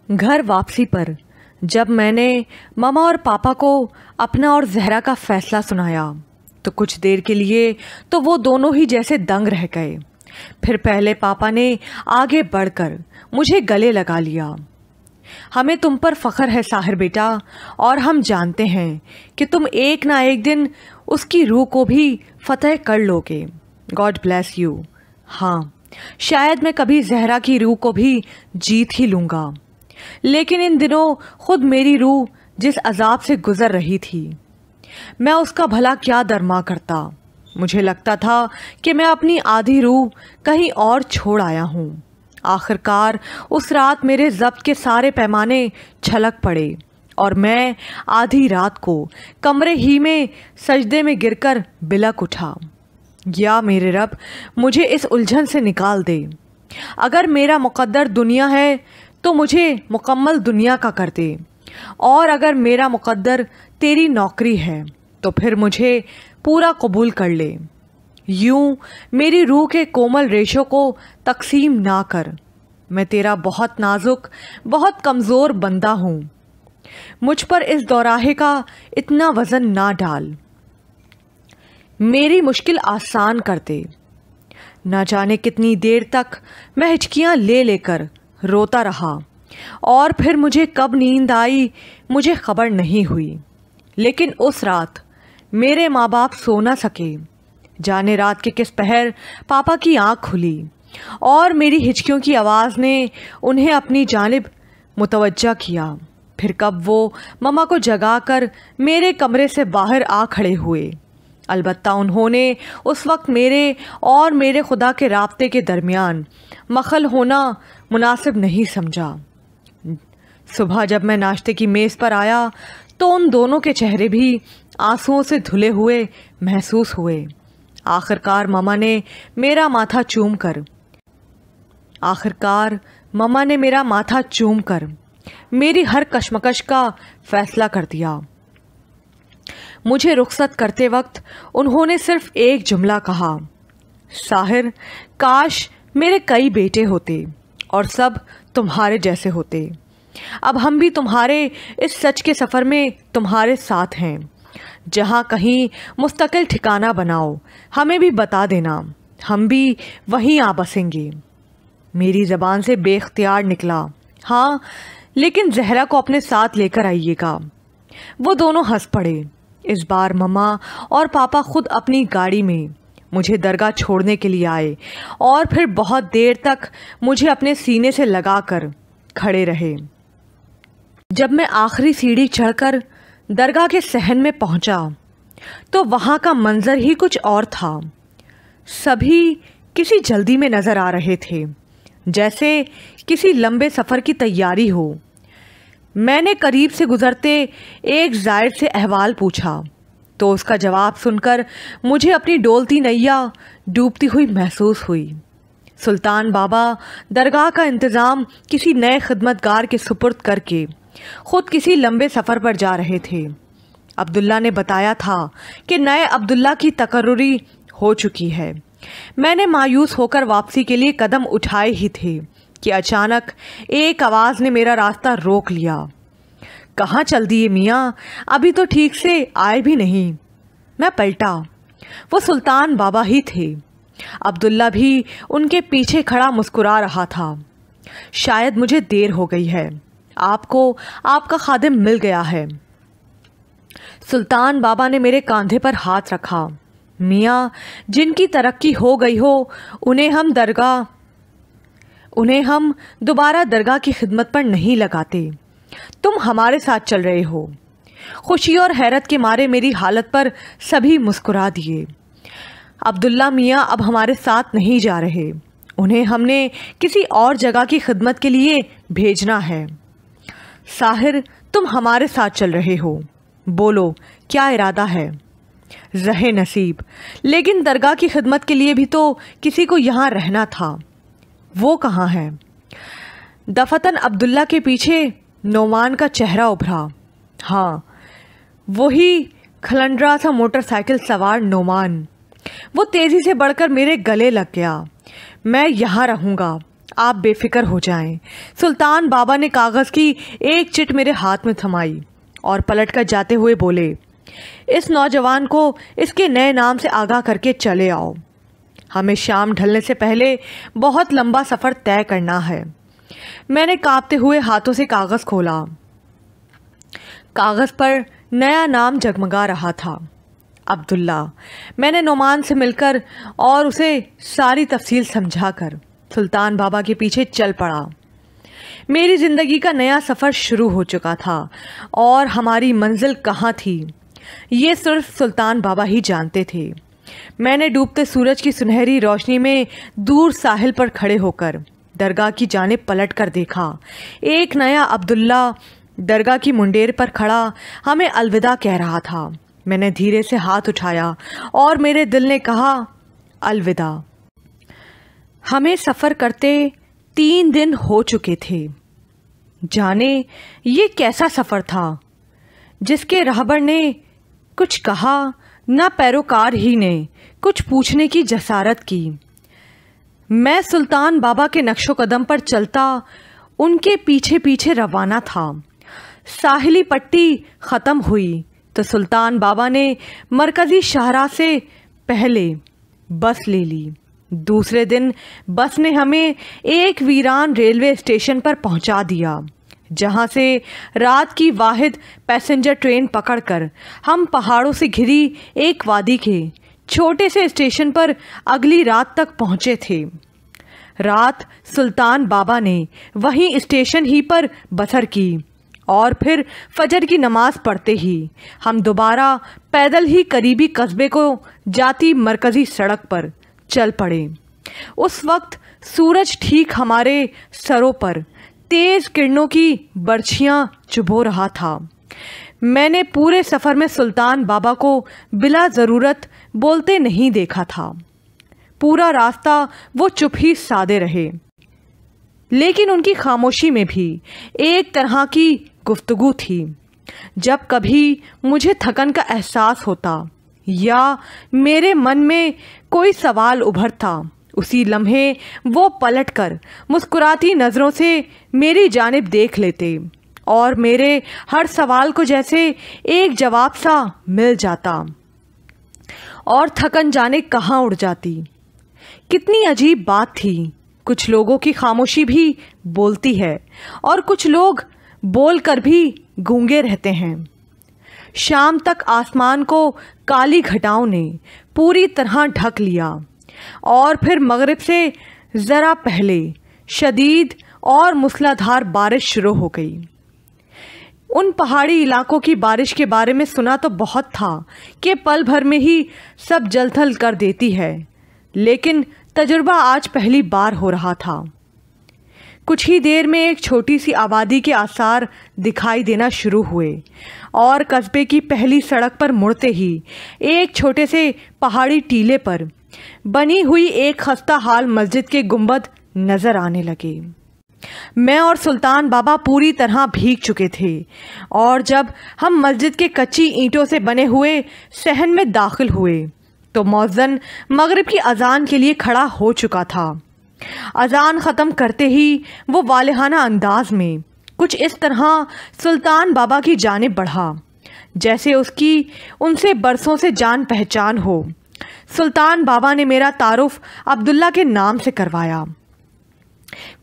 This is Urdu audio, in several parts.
گھر واپسی پر جب میں نے ماما اور پاپا کو اپنا اور زہرا کا فیصلہ سنایا تو کچھ دیر کے لیے تو وہ دونوں ہی جیسے دنگ رہ گئے۔ پھر پہلے پاپا نے آگے بڑھ کر مجھے گلے لگا لیا۔ ہمیں تم پر فخر ہے ساحر بیٹا، اور ہم جانتے ہیں کہ تم ایک نہ ایک دن اس کی روح کو بھی فتح کر لو گے۔ God bless you. ہاں، شاید میں کبھی زہرا کی روح کو بھی جیت ہی لوں گا، لیکن ان دنوں خود میری روح جس عذاب سے گزر رہی تھی، میں اس کا بھلا کیا درما کرتا۔ مجھے لگتا تھا کہ میں اپنی آدھی روح کہیں اور چھوڑ آیا ہوں۔ آخر کار اس رات میرے ضبط کے سارے پیمانے چھلک پڑے اور میں آدھی رات کو کمرے ہی میں سجدے میں گر کر بلک اٹھا، یا میرے رب مجھے اس الجھن سے نکال دے۔ اگر میرا مقدر دنیا ہے تو مجھے مکمل دنیا کا کر دے، اور اگر میرا مقدر تیری نوکری ہے تو پھر مجھے پورا قبول کر لے۔ یوں میری روح کے کومل ریشوں کو تقسیم نہ کر، میں تیرا بہت نازک، بہت کمزور بندہ ہوں، مجھ پر اس دوراہے کا اتنا وزن نہ ڈال، میری مشکل آسان کر دے۔ نہ جانے کتنی دیر تک میں ہچکیاں لے لے کر روتا رہا، اور پھر مجھے کب نیند آئی مجھے خبر نہیں ہوئی، لیکن اس رات میرے ماں باپ سو نہ سکے۔ جانے رات کے کس پہر پاپا کی آنکھ کھلی اور میری ہچکیوں کی آواز نے انہیں اپنی جانب متوجہ کیا۔ پھر کب وہ ماما کو جگا کر میرے کمرے سے باہر آ کھڑے ہوئے۔ البتہ انہوں نے اس وقت میرے اور میرے خدا کے رابطے کے درمیان مخل ہونا مناسب نہیں سمجھا۔ صبح جب میں ناشتے کی میز پر آیا تو ان دونوں کے چہرے بھی آنسوؤں سے دھلے ہوئے محسوس ہوئے۔ آخرکار ماما نے میرا ماتھا چوم کر میری ہر کشمکش کا فیصلہ کر دیا۔ مجھے رخصت کرتے وقت انہوں نے صرف ایک جملہ کہا، ساحر کاش میرے کئی بیٹے ہوتے اور سب تمہارے جیسے ہوتے۔ اب ہم بھی تمہارے اس سچ کے سفر میں تمہارے ساتھ ہیں۔ جہاں کہیں مستقل ٹھکانہ بناؤ ہمیں بھی بتا دینا، ہم بھی وہیں آ بسیں گے۔ میری زبان سے بے اختیار نکلا، ہاں لیکن زہرا کو اپنے ساتھ لے کر آئیے گا۔ وہ دونوں ہنس پڑے۔ اس بار ماما اور پاپا خود اپنی گاڑی میں مجھے درگاہ چھوڑنے کے لیے آئے، اور پھر بہت دیر تک مجھے اپنے سینے سے لگا کر کھڑے رہے۔ جب میں آخری سیڑھی چڑھ کر درگاہ کے صحن میں پہنچا تو وہاں کا منظر ہی کچھ اور تھا۔ سبھی کسی جلدی میں نظر آ رہے تھے، جیسے کسی لمبے سفر کی تیاری ہو۔ میں نے قریب سے گزرتے ایک زائر سے احوال پوچھا تو اس کا جواب سن کر مجھے اپنی ڈولتی نیا ڈوبتی ہوئی محسوس ہوئی۔ سلطان بابا درگاہ کا انتظام کسی نئے خدمتگار کے سپرد کر کے خود کسی لمبے سفر پر جا رہے تھے۔ عبداللہ نے بتایا تھا کہ نئے عبداللہ کی تقرری ہو چکی ہے۔ میں نے مایوس ہو کر واپسی کے لیے قدم اٹھائے ہی تھے کہ اچانک ایک آواز نے میرا راستہ روک لیا۔ کہاں چل دیے میاں، ابھی تو ٹھیک سے آئے بھی نہیں۔ میں پلٹا، وہ سلطان بابا ہی تھے۔ عبداللہ بھی ان کے پیچھے کھڑا مسکرا رہا تھا۔ شاید مجھے دیر ہو گئی ہے، آپ کو آپ کا خادم مل گیا ہے۔ سلطان بابا نے میرے کاندھے پر ہاتھ رکھا۔ میاں، جن کی ترقی ہو گئی ہو انہیں ہم دوبارہ درگاہ کی خدمت پر نہیں لگاتے، تم ہمارے ساتھ چل رہے ہو۔ خوشی اور حیرت کے مارے میری حالت پر سبھی مسکرا دیے۔ عبداللہ میاں اب ہمارے ساتھ نہیں جا رہے، انہیں ہم نے کسی اور جگہ کی خدمت کے لیے بھیجنا ہے۔ ساحر تم ہمارے ساتھ چل رہے ہو، بولو کیا ارادہ ہے؟ رہے نصیب، لیکن درگاہ کی خدمت کے لیے بھی تو کسی کو یہاں رہنا تھا، وہ کہاں ہے؟ دفتن عبداللہ کے پیچھے نعمان کا چہرہ ابھرا۔ ہاں، وہی کھلنڈرا سا موٹر سائیکل سوار نعمان۔ وہ تیزی سے بڑھ کر میرے گلے لگ گیا۔ میں یہاں رہوں گا، آپ بے فکر ہو جائیں۔ سلطان بابا نے کاغذ کی ایک چٹ میرے ہاتھ میں تھمائی اور پلٹ کر جاتے ہوئے بولے، اس نوجوان کو اس کے نئے نام سے آگاہ کر کے چلے آؤ، ہمیں شام ڈھلنے سے پہلے بہت لمبا سفر طے کرنا ہے۔ میں نے کانپتے ہوئے ہاتھوں سے کاغذ کھولا۔ کاغذ پر نیا نام جگمگا رہا تھا، عبداللہ۔ میں نے نعمان سے مل کر اور اسے ساری تفصیل سمجھا کر سلطان بابا کے پیچھے چل پڑا۔ میری زندگی کا نیا سفر شروع ہو چکا تھا اور ہماری منزل کہاں تھی یہ صرف سلطان بابا ہی جانتے تھے۔ میں نے ڈوبتے سورج کی سنہری روشنی میں دور ساحل پر کھڑے ہو کر درگاہ کی جانب پلٹ کر دیکھا۔ ایک نیا عبداللہ درگاہ کی منڈیر پر کھڑا ہمیں الوداع کہہ رہا تھا۔ میں نے دھیرے سے ہاتھ اٹھایا اور میرے دل نے کہا، الوداع۔ ہمیں سفر کرتے 3 دن ہو چکے تھے۔ جانے یہ کیسا سفر تھا جس کے رہبر نے کچھ کہا نہ پیروکار ہی نے کچھ پوچھنے کی جسارت کی۔ میں سلطان بابا کے نقش و قدم پر چلتا ان کے پیچھے پیچھے روانہ تھا۔ ساحلی پٹی ختم ہوئی تو سلطان بابا نے مرکزی شاہراہ سے پہلے بس لے لی۔ دوسرے دن بس نے ہمیں ایک ویران ریلوے اسٹیشن پر پہنچا دیا، جہاں سے رات کی واحد پیسنجر ٹرین پکڑ کر ہم پہاڑوں سے گھری ایک وادی کے چھوٹے سے اسٹیشن پر اگلی رات تک پہنچے تھے۔ رات سلطان بابا نے وہیں اسٹیشن ہی پر بسر کی اور پھر فجر کی نماز پڑھتے ہی ہم دوبارہ پیدل ہی قریبی قصبے کو جاتی مرکزی سڑک پر چل پڑے۔ اس وقت سورج ٹھیک ہمارے سروں پر تیز کرنوں کی برچھیاں چبو رہا تھا۔ میں نے پورے سفر میں سلطان بابا کو بلا ضرورت بولتے نہیں دیکھا تھا۔ پورا راستہ وہ چپ ہی سادے رہے، لیکن ان کی خاموشی میں بھی ایک طرح کی گفتگو تھی۔ جب کبھی مجھے تھکن کا احساس ہوتا یا میرے من میں کوئی سوال ابھرتا، اسی لمحے وہ پلٹ کر مسکراتی نظروں سے میری جانب دیکھ لیتے اور میرے ہر سوال کو جیسے ایک جواب سا مل جاتا اور تھکن جانے کہاں اڑ جاتی۔ کتنی عجیب بات تھی، کچھ لوگوں کی خاموشی بھی بولتی ہے اور کچھ لوگ بول کر بھی گونگے رہتے ہیں۔ شام تک آسمان کو کالی گھٹاؤں نے پوری طرح ڈھک لیا اور پھر مغرب سے ذرا پہلے شدید اور موسلادھار بارش شروع ہو گئی۔ ان پہاڑی علاقوں کی بارش کے بارے میں سنا تو بہت تھا کہ پل بھر میں ہی سب جل تھل کر دیتی ہے، لیکن تجربہ آج پہلی بار ہو رہا تھا۔ کچھ ہی دیر میں ایک چھوٹی سی آبادی کے آثار دکھائی دینا شروع ہوئے اور قصبے کی پہلی سڑک پر مڑتے ہی ایک چھوٹے سے پہاڑی ٹیلے پر بنی ہوئی ایک خستہ حال مسجد کے گنبد نظر آنے لگے۔ میں اور سلطان بابا پوری طرح بھیگ چکے تھے اور جب ہم مسجد کے کچی اینٹوں سے بنے ہوئے صحن میں داخل ہوئے تو مؤذن مغرب کی اذان کے لیے کھڑا ہو چکا تھا۔ اذان ختم کرتے ہی وہ والہانہ انداز میں کچھ اس طرح سلطان بابا کی جانب بڑھا جیسے اس کی ان سے برسوں سے جان پہچان ہو۔ سلطان بابا نے میرا تعارف عبداللہ کے نام سے کروایا۔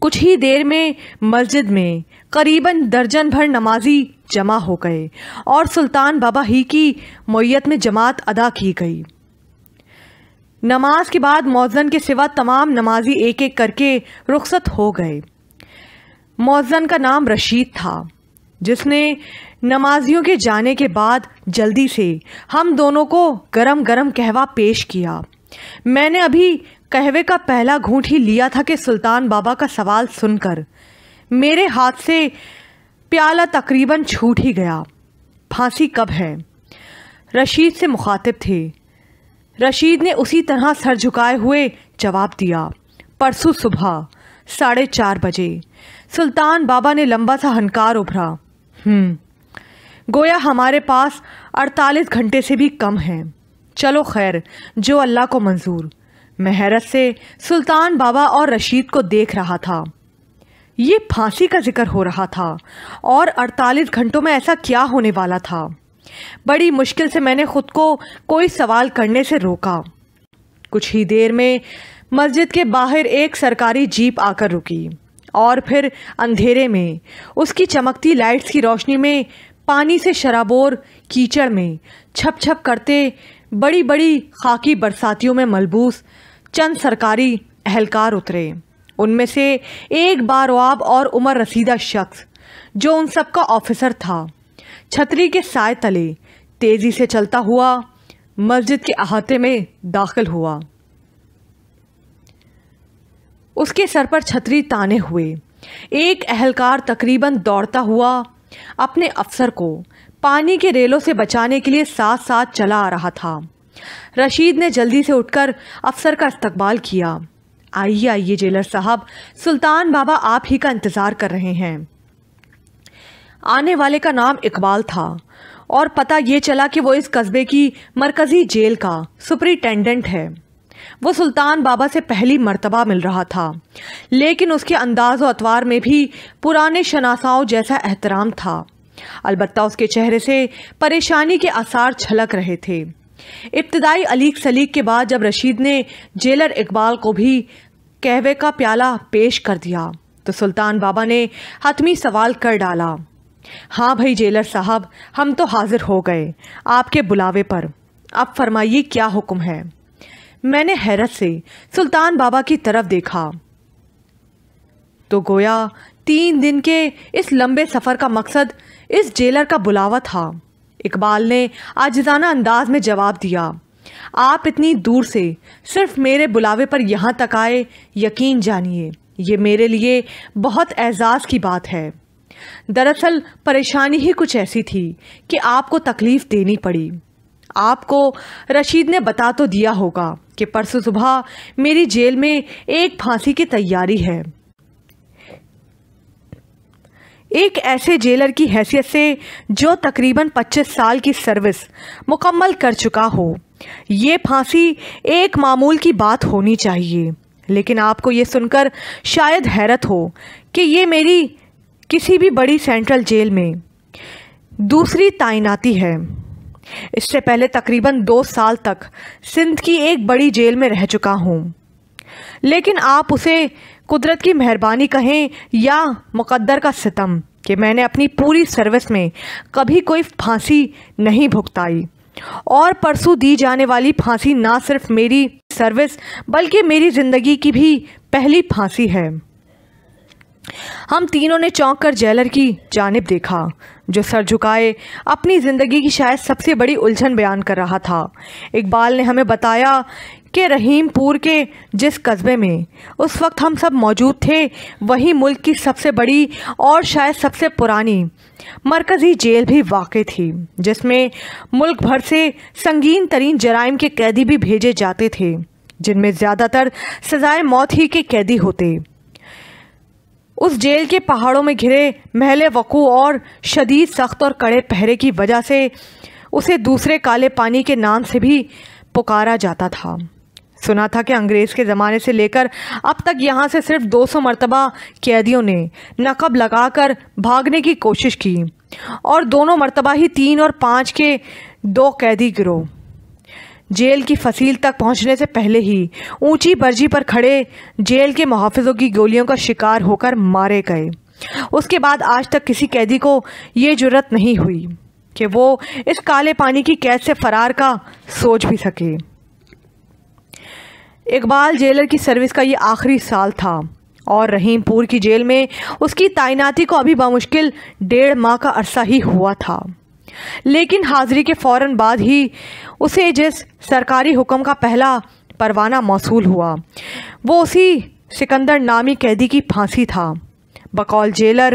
کچھ ہی دیر میں مسجد میں قریباً درجن بھر نمازی جمع ہو گئے اور سلطان بابا ہی کی معیت میں جماعت ادا کی گئی۔ نماز کے بعد مؤذن کے سوا تمام نمازی ایک ایک کر کے رخصت ہو گئے۔ مؤذن کا نام رشید تھا، جس نے نمازیوں کے جانے کے بعد جلدی سے ہم دونوں کو گرم گرم قہوہ پیش کیا۔ میں نے ابھی قہوے کا پہلا گھونٹ ہی لیا تھا کہ سلطان بابا کا سوال سن کر میرے ہاتھ سے پیالہ تقریباً چھوٹ ہی گیا۔ پھانسی کب ہے؟ رشید سے مخاطب تھے۔ رشید نے اسی طرح سر جھکائے ہوئے جواب دیا، پرسوں صبح 4:30 بجے۔ سلطان بابا نے لمبا سا ہنکار ابھرا۔ گویا ہمارے پاس 48 گھنٹے سے بھی کم ہیں۔ چلو خیر، جو اللہ کو منظور۔ میں حیرت سے سلطان بابا اور رشید کو دیکھ رہا تھا۔ یہ پھانسی کا ذکر ہو رہا تھا اور 48 گھنٹوں میں ایسا کیا ہونے والا تھا؟ بڑی مشکل سے میں نے خود کو کوئی سوال کرنے سے روکا۔ کچھ ہی دیر میں مسجد کے باہر ایک سرکاری جیپ آ کر رکی اور پھر اندھیرے میں اس کی چمکتی لائٹس کی روشنی میں پانی سے شرابور کیچڑ میں چھپ چھپ کرتے بڑی بڑی خاکی برساتیوں میں ملبوس چند سرکاری اہلکار اترے۔ ان میں سے ایک بارواب اور عمر رسیدہ شخص جو ان سب کا آفیسر تھا، چھتری کے سائے تلے تیزی سے چلتا ہوا مسجد کے احاطے میں داخل ہوا۔ اس کے سر پر چھتری تانے ہوئے ایک اہلکار تقریباً دوڑتا ہوا اپنے افسر کو پانی کے ریلوں سے بچانے کے لیے ساتھ ساتھ چلا آ رہا تھا۔ رشید نے جلدی سے اٹھ کر افسر کا استقبال کیا۔ آئیے آئیے جیلر صاحب، سلطان بابا آپ ہی کا انتظار کر رہے ہیں۔ آنے والے کا نام اقبال تھا اور پتہ یہ چلا کہ وہ اس قصبے کی مرکزی جیل کا سپرنٹینڈنٹ ہے۔ وہ سلطان بابا سے پہلی مرتبہ مل رہا تھا، لیکن اس کے انداز و اطوار میں بھی پرانے شناساؤں جیسا احترام تھا۔ البتہ اس کے چہرے سے پریشانی کے آثار چھلک رہے تھے۔ ابتدائی علیق سلیق کے بعد جب رشید نے جیلر اقبال کو بھی قہوے کا پیالہ پیش کر دیا تو سلطان بابا نے حتمی سوال کر ڈالا۔ ہاں بھائی جیلر صاحب، ہم تو حاضر ہو گئے آپ کے بلاوے پر، اب فرمائیے کیا حکم ہے؟ میں نے حیرت سے سلطان بابا کی طرف دیکھا تو گویا 3 دن کے اس لمبے سفر کا مقصد اس جیلر کا بلاوا تھا۔ اقبال نے عاجزانہ انداز میں جواب دیا، آپ اتنی دور سے صرف میرے بلاوے پر یہاں تک آئے، یقین جانیے یہ میرے لیے بہت اعزاز کی بات ہے۔ دراصل پریشانی ہی کچھ ایسی تھی کہ آپ کو تکلیف دینی پڑی۔ آپ کو رشید نے بتا تو دیا ہوگا کہ پرسوں صبح میری جیل میں ایک پھانسی کی تیاری ہے۔ ایک ایسے جیلر کی حیثیت سے جو تقریباً 25 سال کی سروس مکمل کر چکا ہو، یہ پھانسی ایک معمول کی بات ہونی چاہیے، لیکن آپ کو یہ سن کر شاید حیرت ہو کہ یہ میری کسی بھی بڑی سینٹرل جیل میں دوسری تعیناتی ہے۔ اس سے پہلے تقریباً 2 سال تک سندھ کی ایک بڑی جیل میں رہ چکا ہوں، لیکن آپ اسے قدرت کی مہربانی کہیں یا مقدر کا ستم کہ میں نے اپنی پوری سروس میں کبھی کوئی پھانسی نہیں بھگتائی، اور پرسوں دی جانے والی پھانسی نہ صرف میری سروس بلکہ میری زندگی کی بھی پہلی پھانسی ہے۔ ہم تینوں نے چونک کر جیلر کی جانب دیکھا جو سر جھکائے اپنی زندگی کی شاید سب سے بڑی الجھن بیان کر رہا تھا۔ اقبال نے ہمیں بتایا کہ رحیم پور کے جس قصبے میں اس وقت ہم سب موجود تھے، وہی ملک کی سب سے بڑی اور شاید سب سے پرانی مرکزی جیل بھی واقع تھی، جس میں ملک بھر سے سنگین ترین جرائم کے قیدی بھی بھیجے جاتے تھے، جن میں زیادہ تر سزائے موت ہی کے قیدی ہوتے۔ اس جیل کے پہاڑوں میں گھرے محل وقوع اور شدید سخت اور کڑے پہرے کی وجہ سے اسے دوسرے کالے پانی کے نام سے بھی پکارا جاتا تھا۔ سنا تھا کہ انگریز کے زمانے سے لے کر اب تک یہاں سے صرف 200 مرتبہ قیدیوں نے نقب لگا کر بھاگنے کی کوشش کی، اور دونوں مرتبہ ہی 3 اور 5 کے 2 قیدی گروہ جیل کی فصیل تک پہنچنے سے پہلے ہی اونچی برجی پر کھڑے جیل کے محافظوں کی گولیوں کا شکار ہو کر مارے گئے۔ اس کے بعد آج تک کسی قیدی کو یہ جرت نہیں ہوئی کہ وہ اس کالے پانی کی قید سے فرار کا سوچ بھی سکے۔ اقبال جیلر کی سروس کا یہ آخری سال تھا اور رحیم پور کی جیل میں اس کی تعیناتی کو ابھی بمشکل 1.5 ماہ کا عرصہ ہی ہوا تھا، لیکن حاضری کے فوراً بعد ہی اسے جس سرکاری حکم کا پہلا پروانہ موصول ہوا، وہ اسی سکندر نامی قیدی کی پھانسی تھا۔ بقول جیلر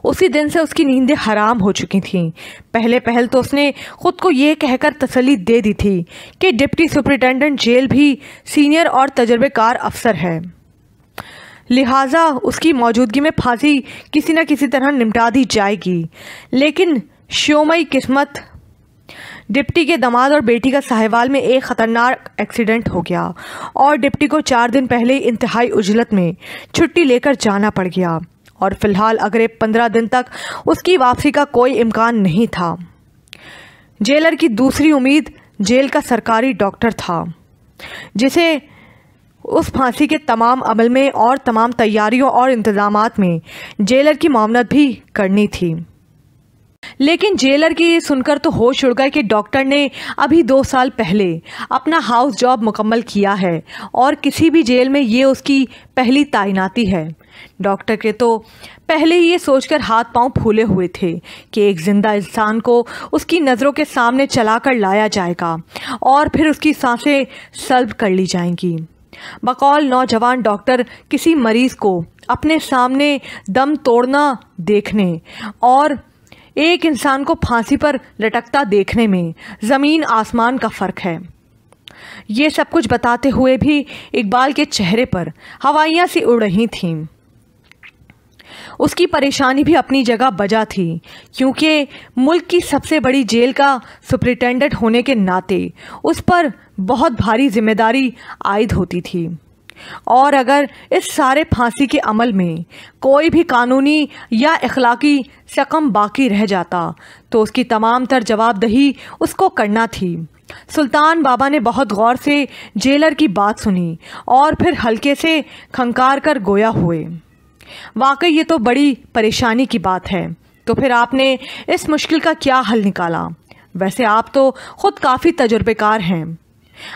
اسی دن سے اس کی نیندیں حرام ہو چکی تھیں۔ پہل تو اس نے خود کو یہ کہہ کر تسلی دے دی تھی کہ ڈپٹی سپرنٹینڈنٹ جیل بھی سینئر اور تجربے کار افسر ہے، لہٰذا اس کی موجودگی میں پھانسی کسی نہ کسی طرح نمٹا دی جائے گی۔ لیکن شومئی قسمت ڈپٹی کے داماد اور بیٹی کا ساہیوال میں ایک خطرناک ایکسیڈنٹ ہو گیا اور ڈپٹی کو 4 دن پہلے ہی انتہائی عجلت میں چھٹی لے کر جانا پڑ گیا اور فی الحال اگلے 15 دن تک اس کی واپسی کا کوئی امکان نہیں تھا۔ جیلر کی دوسری امید جیل کا سرکاری ڈاکٹر تھا، جسے اس پھانسی کے تمام عمل میں اور تمام تیاریوں اور انتظامات میں جیلر کی معاونت بھی کرنی تھی۔ لیکن جیلر کی یہ سن کر تو ہوش اڑ گئے کہ ڈاکٹر نے ابھی 2 سال پہلے اپنا ہاؤس جاب مکمل کیا ہے اور کسی بھی جیل میں یہ اس کی پہلی تعیناتی ہے۔ ڈاکٹر کے تو پہلے ہی یہ سوچ کر ہاتھ پاؤں پھولے ہوئے تھے کہ ایک زندہ انسان کو اس کی نظروں کے سامنے چلا کر لایا جائے گا اور پھر اس کی سانسیں سلب کر لی جائیں گی۔ بقول نوجوان ڈاکٹر کسی مریض کو اپنے سامنے دم توڑنا دیکھنے اور ایک انسان کو پھانسی پر لٹکتا دیکھنے میں زمین آسمان کا فرق ہے۔ یہ سب کچھ بتاتے ہوئے بھی اقبال کے چہرے پر ہوائیاں سی اڑ رہی تھیں۔ اس کی پریشانی بھی اپنی جگہ بجا تھی، کیونکہ ملک کی سب سے بڑی جیل کا سپرنٹینڈنٹ ہونے کے ناطے اس پر بہت بھاری ذمہ داری عائد ہوتی تھی، اور اگر اس سارے پھانسی کے عمل میں کوئی بھی قانونی یا اخلاقی شکم باقی رہ جاتا تو اس کی تمام تر جواب دہی اس کو کرنا تھی۔ سلطان بابا نے بہت غور سے جیلر کی بات سنی اور پھر ہلکے سے کھنکار کر گویا ہوئے، واقعی یہ تو بڑی پریشانی کی بات ہے، تو پھر آپ نے اس مشکل کا کیا حل نکالا؟ ویسے آپ تو خود کافی تجربے کار ہیں،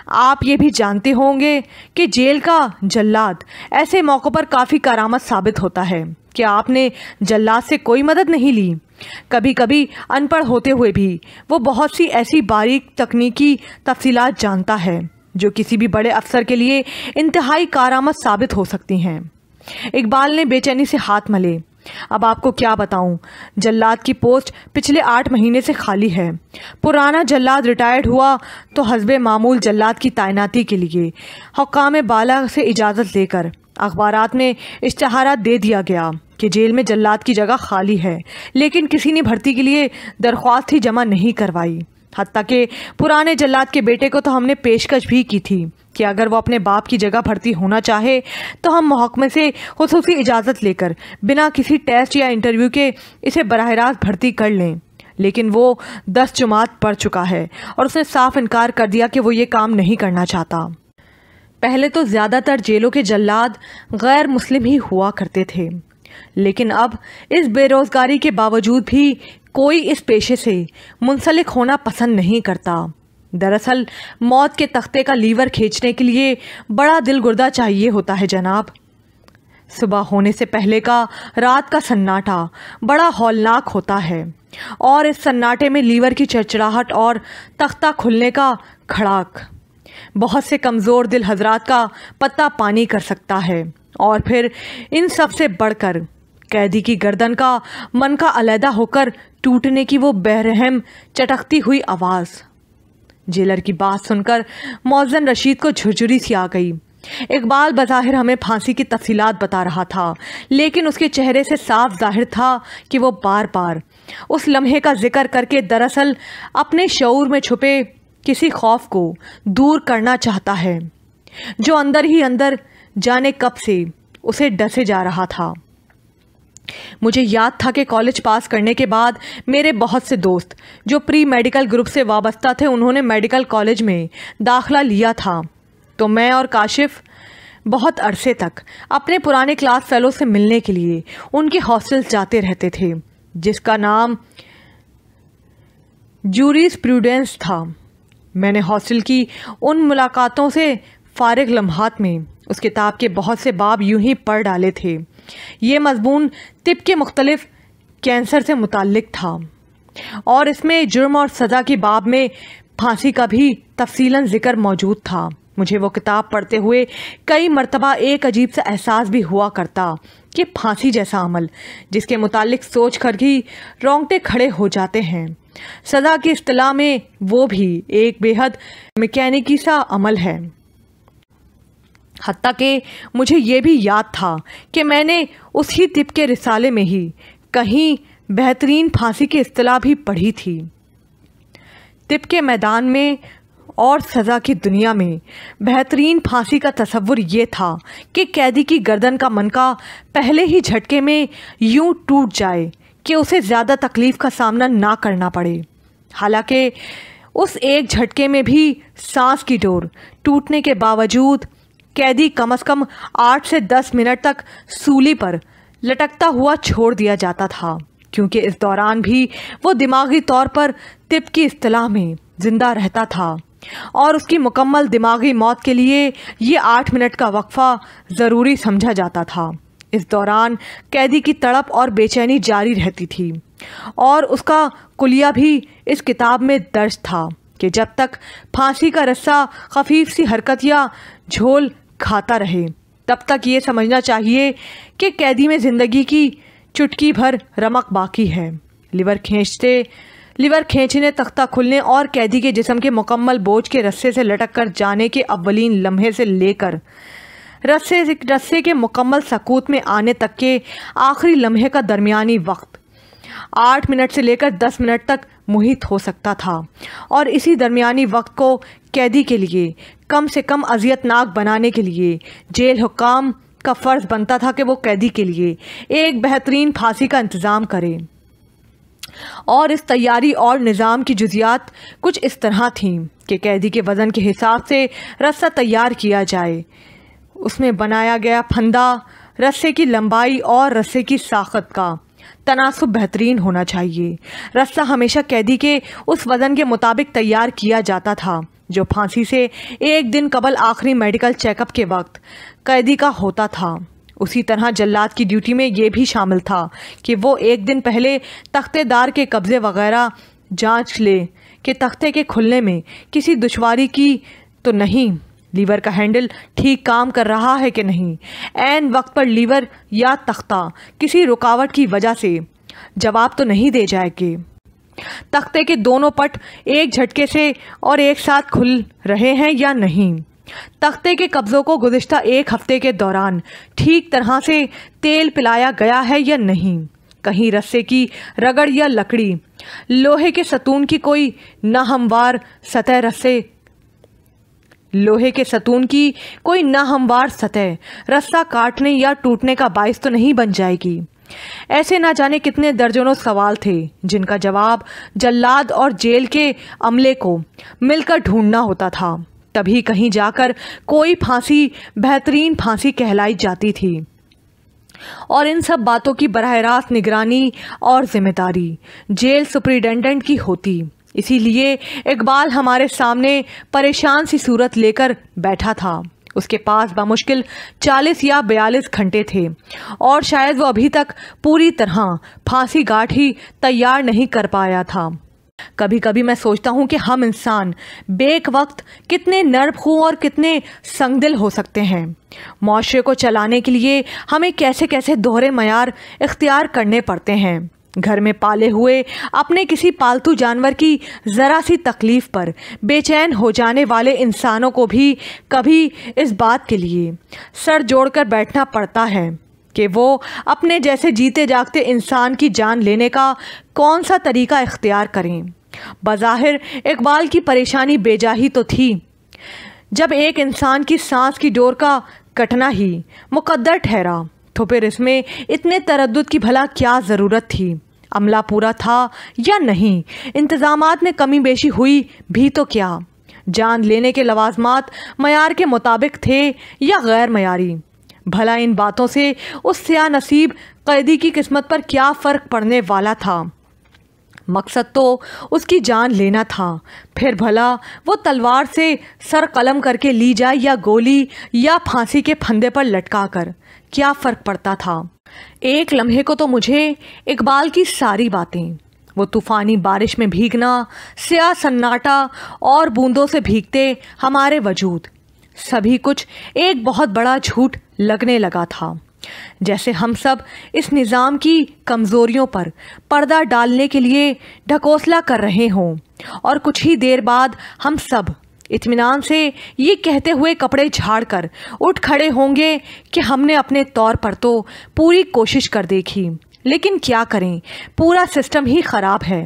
آپ یہ بھی جانتے ہوں گے کہ جیل کا جلاد ایسے موقع پر کافی کارآمد ثابت ہوتا ہے۔ کیا آپ نے جلاد سے کوئی مدد نہیں لی؟ کبھی کبھی ان پڑھ ہوتے ہوئے بھی وہ بہت سی ایسی باریک تکنیکی تفصیلات جانتا ہے جو کسی بھی بڑے افسر کے لیے انتہائی کارآمد ثابت ہو سکتی ہیں۔ اقبال نے بے چینی سے ہاتھ ملے۔ اب آپ کو کیا بتاؤں، جلاد کی پوسٹ پچھلے 8 مہینے سے خالی ہے۔ پرانا جلاد ریٹائرڈ ہوا تو حسب معمول جلاد کی تعیناتی کے لیے حکام بالا سے اجازت لے کر اخبارات میں اشتہارات دے دیا گیا کہ جیل میں جلاد کی جگہ خالی ہے، لیکن کسی نے بھرتی کے لیے درخواست ہی جمع نہیں کروائی۔ حتیٰ کہ پرانے جلاد کے بیٹے کو تو ہم نے پیشکش بھی کی تھی کہ اگر وہ اپنے باپ کی جگہ بھرتی ہونا چاہے تو ہم محکمے سے خصوصی اجازت لے کر بنا کسی ٹیسٹ یا انٹرویو کے اسے براہ راست بھرتی کر لیں، لیکن وہ 10 جماعت پڑھ چکا ہے اور اس نے صاف انکار کر دیا کہ وہ یہ کام نہیں کرنا چاہتا۔ پہلے تو زیادہ تر جیلوں کے جلاد غیر مسلم ہی ہوا کرتے تھے، لیکن اب اس بے روزگاری کے باوجود بھی کوئی اس پیشے سے منسلک ہونا پسند نہیں کرتا۔ دراصل موت کے تختے کا لیور کھینچنے کے لیے بڑا دل گردہ چاہیے ہوتا ہے جناب۔ صبح ہونے سے پہلے کا رات کا سناٹا بڑا ہولناک ہوتا ہے، اور اس سناٹے میں لیور کی چڑچڑاہٹ اور تختہ کھلنے کا کھڑاک بہت سے کمزور دل حضرات کا پتہ پانی کر سکتا ہے، اور پھر ان سب سے بڑھ کر قیدی کی گردن کا من کا علیحدہ ہو کر ٹوٹنے کی وہ بے-رحم چٹکتی ہوئی آواز۔ جیلر کی بات سن کر مؤذن رشید کو جھرجھری سی آ گئی۔ اقبال بظاہر ہمیں پھانسی کی تفصیلات بتا رہا تھا، لیکن اس کے چہرے سے صاف ظاہر تھا کہ وہ بار بار اس لمحے کا ذکر کر کے دراصل اپنے شعور میں چھپے کسی خوف کو دور کرنا چاہتا ہے جو اندر ہی اندر جانے کب سے اسے ڈسے جا رہا تھا۔ مجھے یاد تھا کہ کالج پاس کرنے کے بعد میرے بہت سے دوست جو پری میڈیکل گروپ سے وابستہ تھے انہوں نے میڈیکل کالج میں داخلہ لیا تھا، تو میں اور کاشف بہت عرصے تک اپنے پرانے کلاس فیلو سے ملنے کے لیے ان کے ہاسٹل جاتے رہتے تھے، جس کا نام جوریس پروڈنس تھا۔ میں نے ہاسٹل کی ان ملاقاتوں سے فارغ لمحات میں اس کتاب کے بہت سے باب یوں ہی پڑھ ڈالے تھے۔ یہ مضمون طب کے مختلف کینسر سے متعلق تھا، اور اس میں جرم اور سزا کی باب میں پھانسی کا بھی تفصیلاً ذکر موجود تھا۔ مجھے وہ کتاب پڑھتے ہوئے کئی مرتبہ ایک عجیب سا احساس بھی ہوا کرتا کہ پھانسی جیسا عمل جس کے متعلق سوچ کر ہی رونگٹے کھڑے ہو جاتے ہیں، سزا کی اصطلاح میں وہ بھی ایک بے حد میکینیکی سا عمل ہے۔ حتیٰ کہ مجھے یہ بھی یاد تھا کہ میں نے اسی طب کے رسالے میں ہی کہیں بہترین پھانسی کی اصطلاح بھی پڑھی تھی۔ طب کے میدان میں اور سزا کی دنیا میں بہترین پھانسی کا تصور یہ تھا کہ قیدی کی گردن کا منکا پہلے ہی جھٹکے میں یوں ٹوٹ جائے کہ اسے زیادہ تکلیف کا سامنا نہ کرنا پڑے۔ حالانکہ اس ایک جھٹکے میں بھی سانس کی ڈور ٹوٹنے کے باوجود قیدی کم از کم 8 سے 10 منٹ تک سولی پر لٹکتا ہوا چھوڑ دیا جاتا تھا، کیونکہ اس دوران بھی وہ دماغی طور پر طب کی اصطلاح میں زندہ رہتا تھا اور اس کی مکمل دماغی موت کے لیے یہ 8 منٹ کا وقفہ ضروری سمجھا جاتا تھا۔ اس دوران قیدی کی تڑپ اور بے چینی جاری رہتی تھی، اور اس کا کلیہ بھی اس کتاب میں درج تھا کہ جب تک پھانسی کا رسہ خفیف سی حرکت یا جھول کھاتا رہے تب تک یہ سمجھنا چاہیے کہ قیدی میں زندگی کی چٹکی بھر رمق باقی ہے۔ لیور کھینچنے، تختہ کھلنے اور قیدی کے جسم کے مکمل بوجھ کے رسے سے لٹک کر جانے کے اولین لمحے سے لے کر رسے کے مکمل سکوت میں آنے تک کے آخری لمحے کا درمیانی وقت 8 منٹ سے لے کر 10 منٹ تک محیط ہو سکتا تھا، اور اسی درمیانی وقت کو قیدی کے لیے کم سے کم اذیت ناک بنانے کے لیے جیل حکام کا فرض بنتا تھا کہ وہ قیدی کے لیے ایک بہترین پھانسی کا انتظام کرے۔ اور اس تیاری اور نظام کی جزیات کچھ اس طرح تھیں کہ قیدی کے وزن کے حساب سے رسہ تیار کیا جائے، اس میں بنایا گیا پھندا، رسے کی لمبائی اور رسے کی ساخت کا تناسب بہترین ہونا چاہیے۔ رسہ ہمیشہ قیدی کے اس وزن کے مطابق تیار کیا جاتا تھا جو پھانسی سے ایک دن قبل آخری میڈیکل چیک اپ کے وقت قیدی کا ہوتا تھا۔ اسی طرح جلاد کی ڈیوٹی میں یہ بھی شامل تھا کہ وہ ایک دن پہلے تختے دار کے قبضے وغیرہ جانچ لے کہ تختے کے کھلنے میں کسی دشواری کی تو نہیں، لیور کا ہینڈل ٹھیک کام کر رہا ہے کہ نہیں، عین وقت پر لیور یا تختہ کسی رکاوٹ کی وجہ سے جواب تو نہیں دے جائے گے، تختے کے دونوں پٹ ایک جھٹکے سے اور ایک ساتھ کھل رہے ہیں یا نہیں، تختے کے قبضوں کو گزشتہ ایک ہفتے کے دوران ٹھیک طرح سے تیل پلایا گیا ہے یا نہیں، کہیں رسے کی رگڑ یا لکڑی، لوہے کے ستون کی کوئی ناہموار سطح رسہ کاٹنے یا ٹوٹنے کا باعث تو نہیں بن جائے گی۔ ایسے نہ جانے کتنے درجنوں سوال تھے جن کا جواب جلاد اور جیل کے عملے کو مل کر ڈھونڈنا ہوتا تھا، تبھی کہیں جا کر کوئی پھانسی بہترین پھانسی کہلائی جاتی تھی۔ اور ان سب باتوں کی براہ راست نگرانی اور ذمہ داری جیل سپرنٹینڈنٹ کی ہوتی۔ اسی لیے اقبال ہمارے سامنے پریشان سی صورت لے کر بیٹھا تھا۔ اس کے پاس بمشکل 40 یا 42 گھنٹے تھے، اور شاید وہ ابھی تک پوری طرح پھانسی گاٹھ ہی تیار نہیں کر پایا تھا۔ کبھی کبھی میں سوچتا ہوں کہ ہم انسان بیک وقت کتنے نرم خو اور کتنے سنگ دل ہو سکتے ہیں۔ معاشرے کو چلانے کے لیے ہمیں کیسے کیسے دوہرے معیار اختیار کرنے پڑتے ہیں۔ گھر میں پالے ہوئے اپنے کسی پالتو جانور کی ذرا سی تکلیف پر بے چین ہو جانے والے انسانوں کو بھی کبھی اس بات کے لیے سر جوڑ کر بیٹھنا پڑتا ہے کہ وہ اپنے جیسے جیتے جاگتے انسان کی جان لینے کا کون سا طریقہ اختیار کریں۔ بظاہر اقبال کی پریشانی بے جاہی تو تھی، جب ایک انسان کی سانس کی ڈور کا کٹنا ہی مقدر ٹھہرا تو پھر اس میں اتنے تردد کی بھلا کیا ضرورت تھی؟ عملہ پورا تھا یا نہیں؟ انتظامات میں کمی بیشی ہوئی بھی تو کیا؟ جان لینے کے لوازمات معیار کے مطابق تھے یا غیر معیاری؟ بھلا ان باتوں سے اس سیاہ نصیب قیدی کی قسمت پر کیا فرق پڑنے والا تھا؟ مقصد تو اس کی جان لینا تھا، پھر بھلا وہ تلوار سے سر قلم کر کے لی جائے یا گولی یا پھانسی کے پھندے پر لٹکا کر، کیا فرق پڑتا تھا؟ ایک لمحے کو تو مجھے اقبال کی ساری باتیں، وہ طوفانی بارش میں بھیگنا، سیاہ سناٹا اور بوندوں سے بھیگتے ہمارے وجود، سبھی کچھ ایک بہت بڑا جھوٹ لگنے لگا تھا، جیسے ہم سب اس نظام کی کمزوریوں پر پردہ ڈالنے کے لیے ڈھکوسلا کر رہے ہوں، اور کچھ ہی دیر بعد ہم سب اطمینان سے یہ کہتے ہوئے کپڑے جھاڑ کر اٹھ کھڑے ہوں گے کہ ہم نے اپنے طور پر تو پوری کوشش کر دیکھی، لیکن کیا کریں، پورا سسٹم ہی خراب ہے۔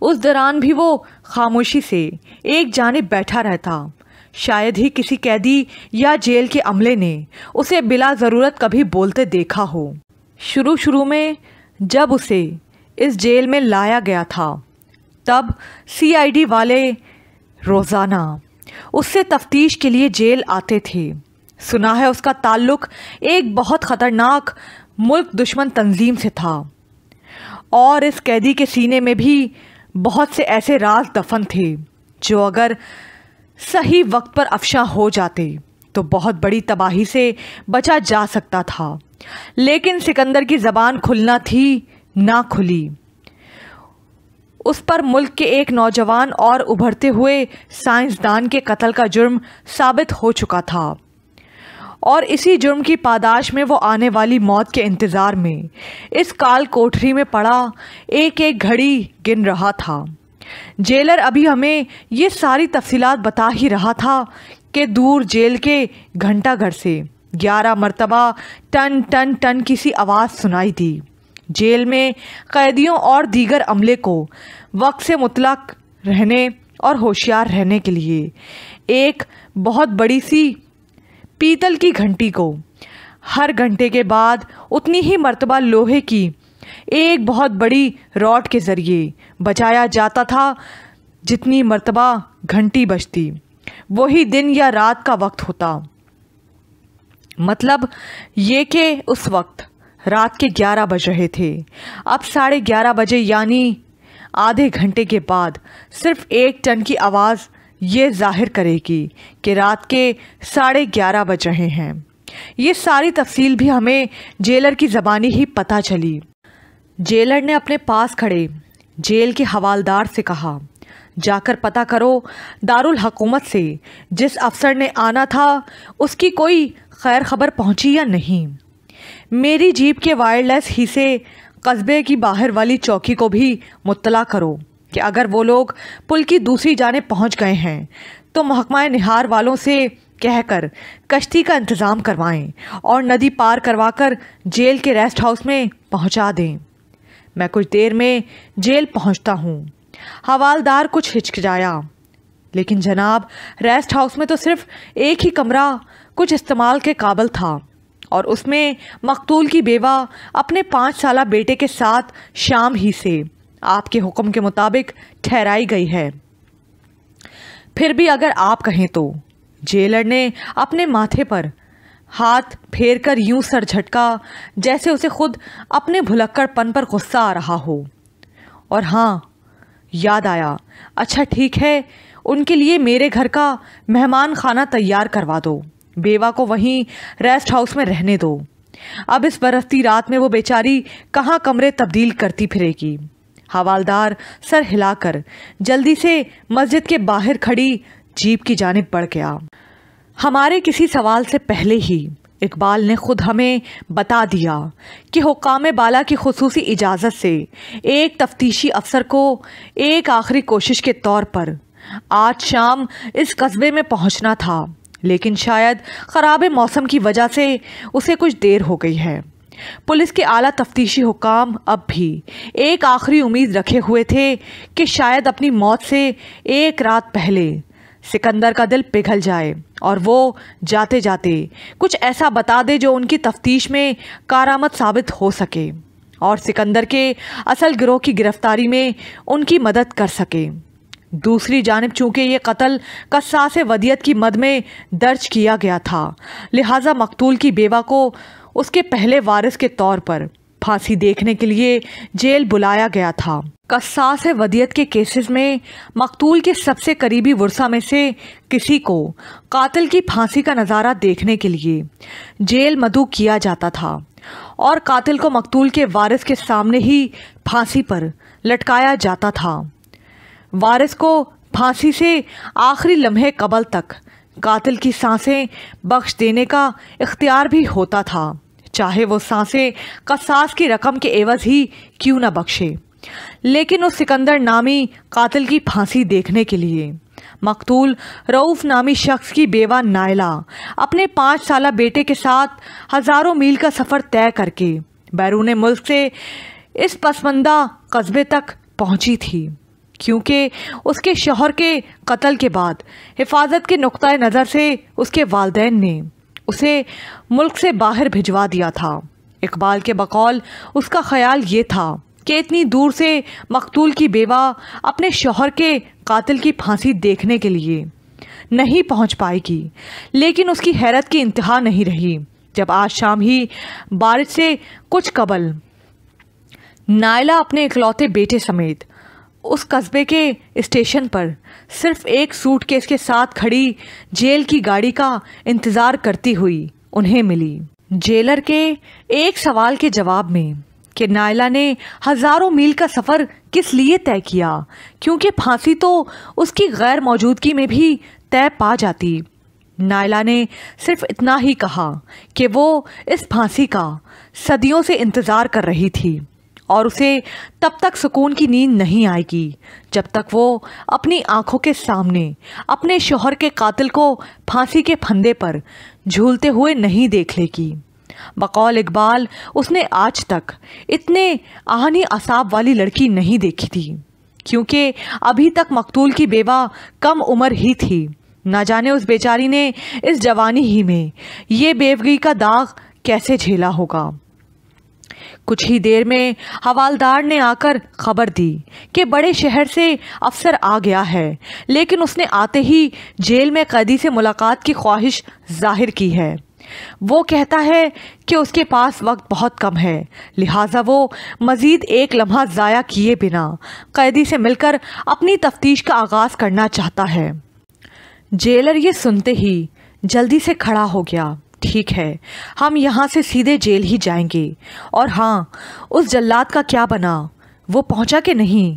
اس دوران بھی وہ خاموشی سے ایک جانب بیٹھا رہتا۔ شاید ہی کسی قیدی یا جیل کے عملے نے اسے بلا ضرورت کبھی بولتے دیکھا ہو۔ شروع میں جب اسے اس جیل میں لایا گیا تھا تب CID والے روزانہ اس سے تفتیش کے لیے جیل آتے تھے۔ سنا ہے اس کا تعلق ایک بہت خطرناک ملک دشمن تنظیم سے تھا اور اس قیدی کے سینے میں بھی بہت سے ایسے راز دفن تھے جو اگر صحیح وقت پر افشاں ہو جاتے تو بہت بڑی تباہی سے بچا جا سکتا تھا۔ لیکن سکندر کی زبان کھلنا تھی نہ کھلی۔ اس پر ملک کے ایک نوجوان اور ابھرتے ہوئے سائنسدان کے قتل کا جرم ثابت ہو چکا تھا اور اسی جرم کی پاداش میں وہ آنے والی موت کے انتظار میں اس کال کوٹری میں پڑا ایک ایک گھڑی گن رہا تھا۔ جیلر ابھی ہمیں یہ ساری تفصیلات بتا ہی رہا تھا کہ دور جیل کے گھنٹہ گھر سے 11 مرتبہ ٹن ٹن ٹن کی سی آواز سنائی دی۔ جیل میں قیدیوں اور دیگر عملے کو وقت سے مطلق رہنے اور ہوشیار رہنے کے لیے ایک بہت بڑی سی پیتل کی گھنٹی کو ہر گھنٹے کے بعد اتنی ہی مرتبہ لوہے کی ایک بہت بڑی راڈ کے ذریعے بجایا جاتا تھا۔ جتنی مرتبہ گھنٹی بجتی وہی دن یا رات کا وقت ہوتا۔ مطلب یہ کہ اس وقت رات کے 11 بج رہے تھے۔ اب 11:30 بجے یعنی آدھے گھنٹے کے بعد صرف ایک ٹن کی آواز یہ ظاہر کرے گی کہ رات کے 11:30 بج رہے ہیں۔ یہ ساری تفصیل بھی ہمیں جیلر کی زبانی ہی پتہ چلی۔ جیلر نے اپنے پاس کھڑے جیل کے حوالدار سے کہا، جا کر پتہ کرو دارالحکومت سے جس افسر نے آنا تھا اس کی کوئی خیر خبر پہنچی یا نہیں۔ میری جیپ کے وائرلیس ہی سے قصبے کی باہر والی چوکی کو بھی مطلع کرو کہ اگر وہ لوگ پل کی دوسری جانب پہنچ گئے ہیں تو محکمہ نہار والوں سے کہہ کر کشتی کا انتظام کروائیں اور ندی پار کروا کر جیل کے ریسٹ ہاؤس میں پہنچا دیں۔ میں کچھ دیر میں جیل پہنچتا ہوں۔ حوالدار کچھ ہچکچایا، لیکن جناب ریسٹ ہاؤس میں تو صرف ایک ہی کمرہ کچھ استعمال کے قابل تھا اور اس میں مقتول کی بیوہ اپنے 5 سالہ بیٹے کے ساتھ شام ہی سے آپ کے حکم کے مطابق ٹھہرائی گئی ہے۔ پھر بھی اگر آپ کہیں تو۔ جیلر نے اپنے ماتھے پر ہاتھ پھیر کر یوں سر جھٹکا جیسے اسے خود اپنے بھلکڑ پن پر غصہ آ رہا ہو۔ اور ہاں یاد آیا، اچھا ٹھیک ہے، ان کے لیے میرے گھر کا مہمان خانہ تیار کروا دو، بیوہ کو وہیں ریسٹ ہاؤس میں رہنے دو۔ اب اس برستی رات میں وہ بیچاری کہاں کمرے تبدیل کرتی پھرے گی۔ حوالدار سر ہلا کر جلدی سے مسجد کے باہر کھڑی جیپ کی جانب بڑھ گیا۔ ہمارے کسی سوال سے پہلے ہی اقبال نے خود ہمیں بتا دیا کہ حکام بالا کی خصوصی اجازت سے ایک تفتیشی افسر کو ایک آخری کوشش کے طور پر آج شام اس قصبے میں پہنچنا تھا، لیکن شاید خراب موسم کی وجہ سے اسے کچھ دیر ہو گئی ہے۔ پولیس کے اعلیٰ تفتیشی حکام اب بھی ایک آخری امید رکھے ہوئے تھے کہ شاید اپنی موت سے ایک رات پہلے سکندر کا دل پگھل جائے اور وہ جاتے جاتے کچھ ایسا بتا دے جو ان کی تفتیش میں کارآمد ثابت ہو سکے اور سکندر کے اصل گروہ کی گرفتاری میں ان کی مدد کر سکے۔ دوسری جانب چونکہ یہ قتل قصاص ودیعت کی مد میں درج کیا گیا تھا، لہٰذا مقتول کی بیوہ کو اس کے پہلے وارث کے طور پر پھانسی دیکھنے کے لیے جیل بلایا گیا تھا۔ قصاص ودیعت کے کیسز میں مقتول کے سب سے قریبی ورثاء میں سے کسی کو قاتل کی پھانسی کا نظارہ دیکھنے کے لیے جیل مدعو کیا جاتا تھا اور قاتل کو مقتول کے وارث کے سامنے ہی پھانسی پر لٹکایا جاتا تھا۔ وارث کو پھانسی سے آخری لمحے قبل تک قاتل کی سانسیں بخش دینے کا اختیار بھی ہوتا تھا، چاہے وہ سانسیں قصاص کی رقم کے عوض ہی کیوں نہ بخشے۔ لیکن اس سکندر نامی قاتل کی پھانسی دیکھنے کے لیے مقتول رؤوف نامی شخص کی بیوہ نائلہ اپنے 5 سالہ بیٹے کے ساتھ ہزاروں میل کا سفر طے کر کے بیرون ملک سے اس پسماندہ قصبے تک پہنچی تھی۔ کیونکہ اس کے شوہر کے قتل کے بعد حفاظت کے نقطۂ نظر سے اس کے والدین نے اسے ملک سے باہر بھجوا دیا تھا۔ اقبال کے بقول اس کا خیال یہ تھا کہ اتنی دور سے مقتول کی بیوہ اپنے شوہر کے قاتل کی پھانسی دیکھنے کے لیے نہیں پہنچ پائے گی، لیکن اس کی حیرت کی انتہا نہیں رہی جب آج شام ہی بارش سے کچھ قبل نائلہ اپنے اکلوتے بیٹے سمیت اس قصبے کے اسٹیشن پر صرف ایک سوٹ کیس کے ساتھ کھڑی جیل کی گاڑی کا انتظار کرتی ہوئی انہیں ملی۔ جیلر کے ایک سوال کے جواب میں کہ نائلہ نے ہزاروں میل کا سفر کس لیے طے کیا، کیونکہ پھانسی تو اس کی غیر موجودگی میں بھی طے پا جاتی، نائلہ نے صرف اتنا ہی کہا کہ وہ اس پھانسی کا صدیوں سے انتظار کر رہی تھی اور اسے تب تک سکون کی نیند نہیں آئے گی جب تک وہ اپنی آنکھوں کے سامنے اپنے شوہر کے قاتل کو پھانسی کے پھندے پر جھولتے ہوئے نہیں دیکھ لے گی۔ بقول اقبال اس نے آج تک اتنے آہنی اعصاب والی لڑکی نہیں دیکھی تھی، کیونکہ ابھی تک مقتول کی بیوہ کم عمر ہی تھی۔ نہ جانے اس بیچاری نے اس جوانی ہی میں یہ بیوگی کا داغ کیسے جھیلا ہوگا۔ کچھ ہی دیر میں حوالدار نے آ کر خبر دی کہ بڑے شہر سے افسر آ گیا ہے، لیکن اس نے آتے ہی جیل میں قیدی سے ملاقات کی خواہش ظاہر کی ہے۔ وہ کہتا ہے کہ اس کے پاس وقت بہت کم ہے، لہٰذا وہ مزید ایک لمحہ ضائع کیے بنا قیدی سے مل کر اپنی تفتیش کا آغاز کرنا چاہتا ہے۔ جیلر یہ سنتے ہی جلدی سے کھڑا ہو گیا۔ ٹھیک ہے، ہم یہاں سے سیدھے جیل ہی جائیں گے۔ اور ہاں، اس جلاد کا کیا بنا؟ وہ پہنچا کہ نہیں؟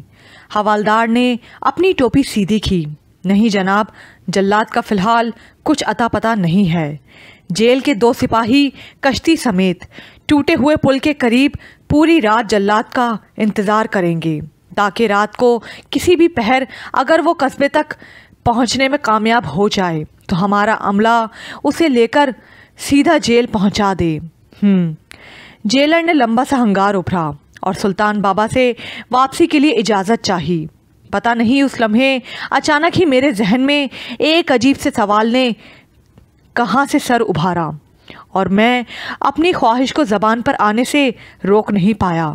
حوالدار نے اپنی ٹوپی سیدھی کی۔ نہیں جناب، جلاد کا فی الحال کچھ اتا پتہ نہیں ہے۔ جیل کے 2 سپاہی کشتی سمیت ٹوٹے ہوئے پل کے قریب پوری رات جلاد کا انتظار کریں گے، تاکہ رات کو کسی بھی پہر اگر وہ قصبے تک پہنچنے میں کامیاب ہو جائے تو ہمارا عملہ اسے لے کر سیدھا جیل پہنچا دے۔ جیلر نے لمبا سا ہنگار ابھرا اور سلطان بابا سے واپسی کے لیے اجازت چاہی۔ پتہ نہیں اس لمحے اچانک ہی میرے ذہن میں ایک عجیب سے سوال نے کہاں سے سر ابھارا اور میں اپنی خواہش کو زبان پر آنے سے روک نہیں پایا۔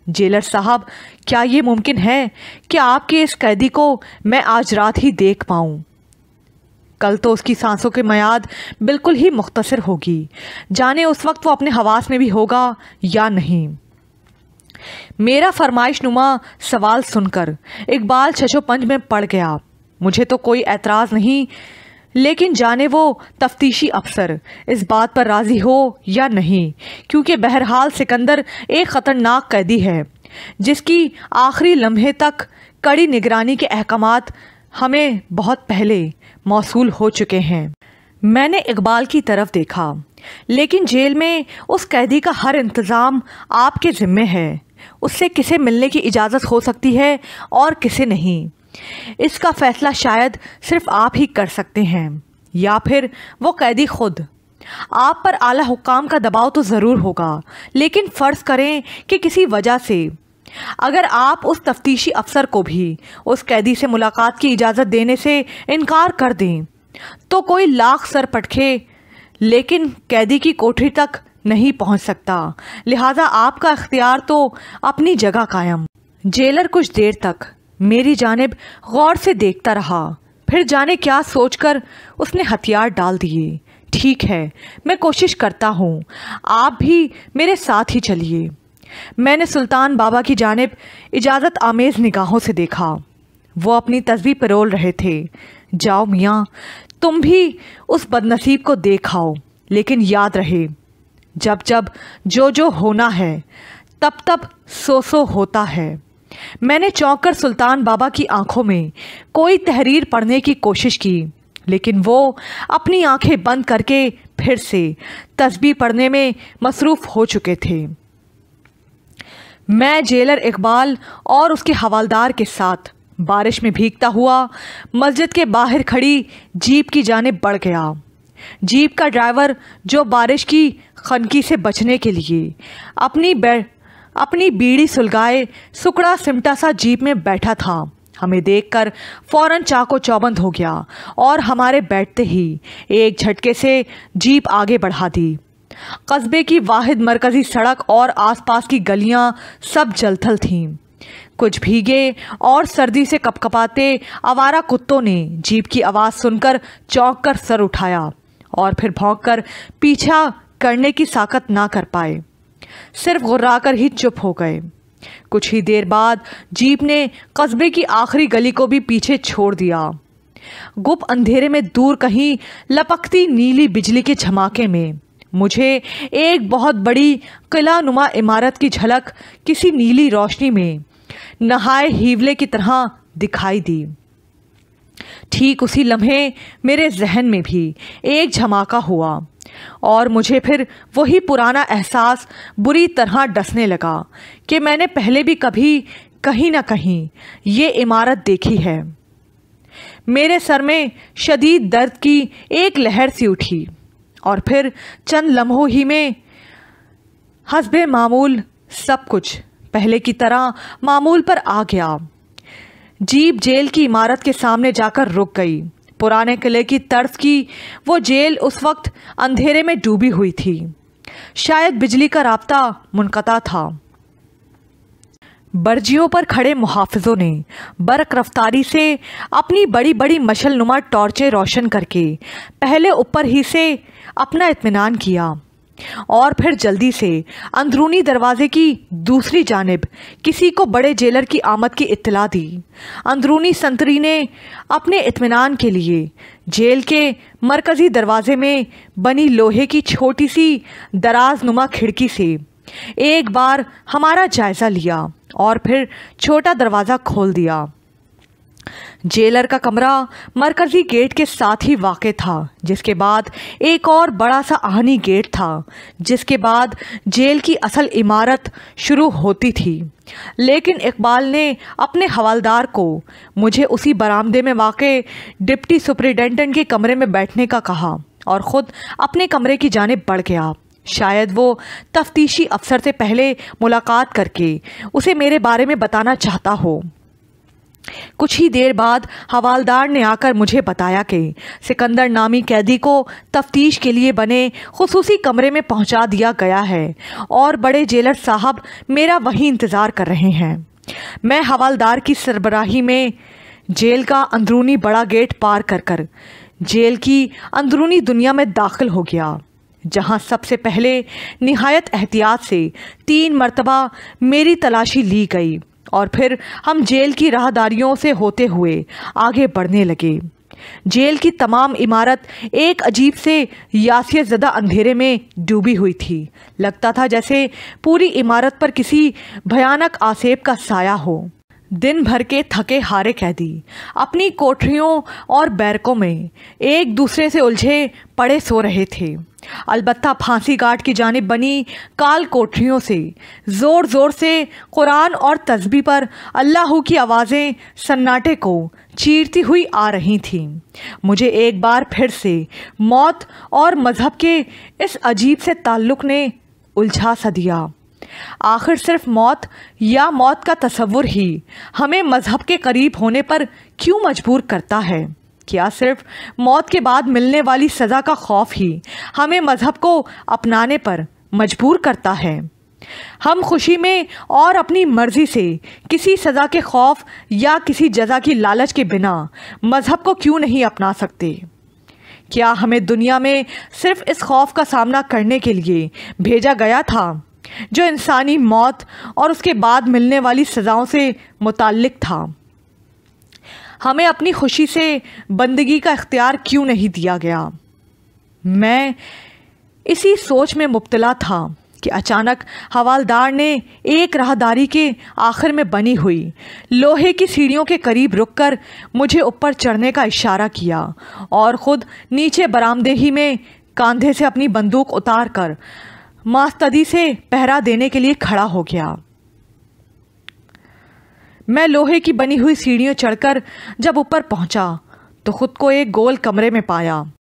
جیلر صاحب، کیا یہ ممکن ہے کہ آپ کے اس قیدی کو میں آج رات ہی دیکھ پاؤں؟ کل تو اس کی سانسوں کی میعاد بالکل ہی مختصر ہوگی، جانے اس وقت وہ اپنے حواس میں بھی ہوگا یا نہیں۔ میرا فرمائش نما سوال سن کر اقبال چشو پنج میں پڑ گیا۔ مجھے تو کوئی اعتراض نہیں، لیکن جانے وہ تفتیشی افسر اس بات پر راضی ہو یا نہیں، کیونکہ بہرحال سکندر ایک خطرناک قیدی ہے جس کی آخری لمحے تک کڑی نگرانی کے احکامات ہمیں بہت پہلے موصول ہو چکے ہیں۔ میں نے اقبال کی طرف دیکھا، لیکن جیل میں اس قیدی کا ہر انتظام آپ کے ذمے ہے۔ اس سے کسے ملنے کی اجازت ہو سکتی ہے اور کسے نہیں، اس کا فیصلہ شاید صرف آپ ہی کر سکتے ہیں، یا پھر وہ قیدی خود۔ آپ پر اعلیٰ حکام کا دباؤ تو ضرور ہوگا، لیکن فرض کریں کہ کسی وجہ سے اگر آپ اس تفتیشی افسر کو بھی اس قیدی سے ملاقات کی اجازت دینے سے انکار کر دیں تو کوئی لاکھ سر پٹکے لیکن قیدی کی کوٹری تک نہیں پہنچ سکتا، لہٰذا آپ کا اختیار تو اپنی جگہ قائم۔ جیلر کچھ دیر تک میری جانب غور سے دیکھتا رہا، پھر جانے کیا سوچ کر اس نے ہتھیار ڈال دیے۔ ٹھیک ہے، میں کوشش کرتا ہوں، آپ بھی میرے ساتھ ہی چلیے۔ میں نے سلطان بابا کی جانب اجازت آمیز نگاہوں سے دیکھا۔ وہ اپنی تسبیح پرول رہے تھے۔ جاؤ میاں، تم بھی اس بدنصیب کو دیکھ آؤ، لیکن یاد رہے، جب جب جو ہونا ہے تب تب سو ہوتا ہے۔ میں نے چونک کر سلطان بابا کی آنکھوں میں کوئی تحریر پڑھنے کی کوشش کی، لیکن وہ اپنی آنکھیں بند کر کے پھر سے تسبیح پڑھنے میں مصروف ہو چکے تھے۔ میں جیلر اقبال اور اس کے حوالدار کے ساتھ بارش میں بھیگتا ہوا مسجد کے باہر کھڑی جیپ کی جانب بڑھ گیا۔ جیپ کا ڈرائیور، جو بارش کی خنکی سے بچنے کے لیے اپنی بیڑی سلگائے سکڑا سمٹا سا جیپ میں بیٹھا تھا، ہمیں دیکھ کر فوراً چاقو چوبند ہو گیا اور ہمارے بیٹھتے ہی ایک جھٹکے سے جیپ آگے بڑھا دی۔ قصبے کی واحد مرکزی سڑک اور آس پاس کی گلیاں سب جل تھل تھیں۔ کچھ بھیگے اور سردی سے کپکپاتے آوارہ کتوں نے جیپ کی آواز سن کر چونک کر سر اٹھایا اور پھر بھونک کر پیچھا کرنے کی ساکت نہ کر پائے، صرف غرا کر ہی چپ ہو گئے۔ کچھ ہی دیر بعد جیپ نے قصبے کی آخری گلی کو بھی پیچھے چھوڑ دیا۔ گپ اندھیرے میں دور کہیں لپکتی نیلی بجلی کے جھماکے میں مجھے ایک بہت بڑی قلعہ نما عمارت کی جھلک کسی نیلی روشنی میں نہائے ہیولے کی طرح دکھائی دی۔ ٹھیک اسی لمحے میرے ذہن میں بھی ایک جھماکہ ہوا اور مجھے پھر وہی پرانا احساس بری طرح ڈسنے لگا کہ میں نے پہلے بھی کبھی کہیں نہ کہیں یہ عمارت دیکھی ہے۔ میرے سر میں شدید درد کی ایک لہر سی اٹھی اور پھر چند لمحوں ہی میں حسب معمول سب کچھ پہلے کی طرح معمول پر آ گیا۔ جیپ جیل کی عمارت کے سامنے جا کر رک گئی۔ پرانے قلعے کی طرز کی وہ جیل اس وقت اندھیرے میں ڈوبی ہوئی تھی، شاید بجلی کا رابطہ منقطع تھا۔ برجیوں پر کھڑے محافظوں نے برق رفتاری سے اپنی بڑی بڑی مشل نما ٹارچیں روشن کر کے پہلے اوپر ہی سے اپنا اطمینان کیا اور پھر جلدی سے اندرونی دروازے کی دوسری جانب کسی کو بڑے جیلر کی آمد کی اطلاع دی۔ اندرونی سنتری نے اپنے اطمینان کے لیے جیل کے مرکزی دروازے میں بنی لوہے کی چھوٹی سی دراز نما کھڑکی سے ایک بار ہمارا جائزہ لیا اور پھر چھوٹا دروازہ کھول دیا۔ جیلر کا کمرہ مرکزی گیٹ کے ساتھ ہی واقع تھا، جس کے بعد ایک اور بڑا سا آہنی گیٹ تھا جس کے بعد جیل کی اصل عمارت شروع ہوتی تھی۔ لیکن اقبال نے اپنے حوالدار کو مجھے اسی برآمدے میں واقع ڈپٹی سپرنٹینڈنٹ کے کمرے میں بیٹھنے کا کہا اور خود اپنے کمرے کی جانب بڑھ گیا۔ شاید وہ تفتیشی افسر سے پہلے ملاقات کر کے اسے میرے بارے میں بتانا چاہتا ہو۔ کچھ ہی دیر بعد حوالدار نے آ کر مجھے بتایا کہ سکندر نامی قیدی کو تفتیش کے لیے بنے خصوصی کمرے میں پہنچا دیا گیا ہے اور بڑے جیلر صاحب میرا وہیں انتظار کر رہے ہیں۔ میں حوالدار کی سربراہی میں جیل کا اندرونی بڑا گیٹ پار کر جیل کی اندرونی دنیا میں داخل ہو گیا، جہاں سب سے پہلے نہایت احتیاط سے 3 مرتبہ میری تلاشی لی گئی اور پھر ہم جیل کی راہداریوں سے ہوتے ہوئے آگے بڑھنے لگے۔ جیل کی تمام عمارت ایک عجیب سے یاسیت زدہ اندھیرے میں ڈوبی ہوئی تھی۔ لگتا تھا جیسے پوری عمارت پر کسی بھیانک آسیب کا سایہ ہو۔ دن بھر کے تھکے ہارے قیدی اپنی کوٹریوں اور بیرکوں میں ایک دوسرے سے الجھے پڑے سو رہے تھے۔ البتہ پھانسی گھاٹ کی جانب بنی کال کوٹریوں سے زور زور سے قرآن اور تسبیح پر اللہ کی آوازیں سناٹے کو چیرتی ہوئی آ رہی تھیں۔ مجھے ایک بار پھر سے موت اور مذہب کے اس عجیب سے تعلق نے الجھا سا دیا۔ آخر صرف موت یا موت کا تصور ہی ہمیں مذہب کے قریب ہونے پر کیوں مجبور کرتا ہے؟ کیا صرف موت کے بعد ملنے والی سزا کا خوف ہی ہمیں مذہب کو اپنانے پر مجبور کرتا ہے؟ ہم خوشی میں اور اپنی مرضی سے کسی سزا کے خوف یا کسی جزا کی لالچ کے بنا مذہب کو کیوں نہیں اپنا سکتے؟ کیا ہمیں دنیا میں صرف اس خوف کا سامنا کرنے کے لیے بھیجا گیا تھا جو انسانی موت اور اس کے بعد ملنے والی سزاؤں سے متعلق تھا؟ ہمیں اپنی خوشی سے بندگی کا اختیار کیوں نہیں دیا گیا؟ میں اسی سوچ میں مبتلا تھا کہ اچانک حوالدار نے ایک راہداری کے آخر میں بنی ہوئی لوہے کی سیڑھیوں کے قریب رک کر مجھے اوپر چڑھنے کا اشارہ کیا اور خود نیچے برآمدے ہی میں کاندھے سے اپنی بندوق اتار کر ماستدی سے پہرا دینے کے لیے کھڑا ہو گیا۔ میں لوہے کی بنی ہوئی سیڑھیوں چڑھ کر جب اوپر پہنچا تو خود کو ایک گول کمرے میں پایا